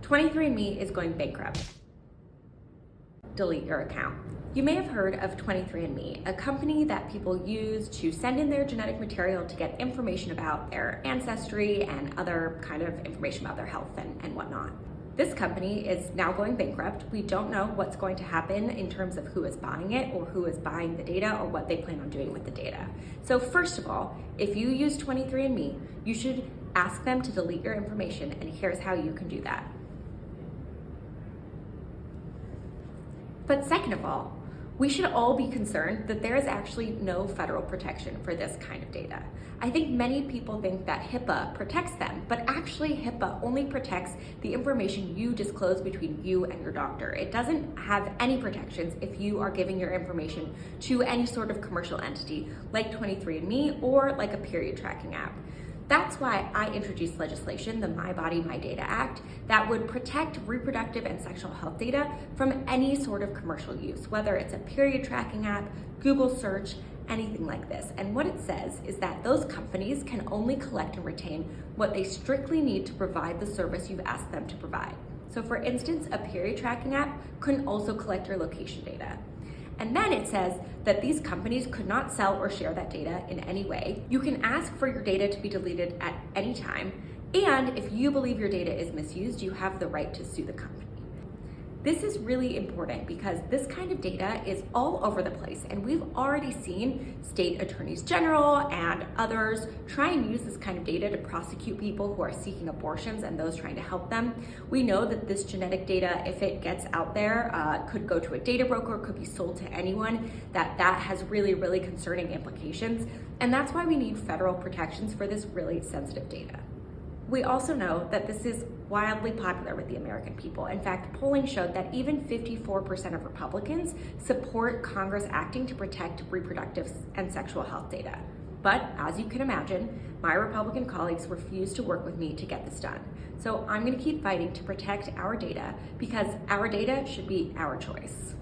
23andMe is going bankrupt. Delete your account. You may have heard of 23andMe, a company that people use to send in their genetic material to get information about their ancestry and other kind of information about their health and whatnot. This company is now going bankrupt. We don't know what's going to happen in terms of who is buying it or who is buying the data or what they plan on doing with the data. So first of all, if you use 23andMe, you should ask them to delete your information, and here's how you can do that. But second of all, we should all be concerned that there is actually no federal protection for this kind of data. I think many people think that HIPAA protects them, but actually HIPAA only protects the information you disclose between you and your doctor. It doesn't have any protections if you are giving your information to any sort of commercial entity like 23andMe or like a period tracking app. That's why I introduced legislation, the My Body, My Data Act, that would protect reproductive and sexual health data from any sort of commercial use, whether it's a period tracking app, Google search, anything like this. And what it says is that those companies can only collect and retain what they strictly need to provide the service you've asked them to provide. So for instance, a period tracking app couldn't also collect your location data. And then it says that these companies could not sell or share that data in any way. You can ask for your data to be deleted at any time. And if you believe your data is misused, you have the right to sue the company. This is really important because this kind of data is all over the place, and we've already seen state attorneys general and others try and use this kind of data to prosecute people who are seeking abortions and those trying to help them. We know that this genetic data, if it gets out there, could go to a data broker, could be sold to anyone, that has really, really concerning implications. And that's why we need federal protections for this really sensitive data. We also know that this is wildly popular with the American people. In fact, polling showed that even 54% of Republicans support Congress acting to protect reproductive and sexual health data. But as you can imagine, my Republican colleagues refuse to work with me to get this done. So I'm gonna keep fighting to protect our data because our data should be our choice.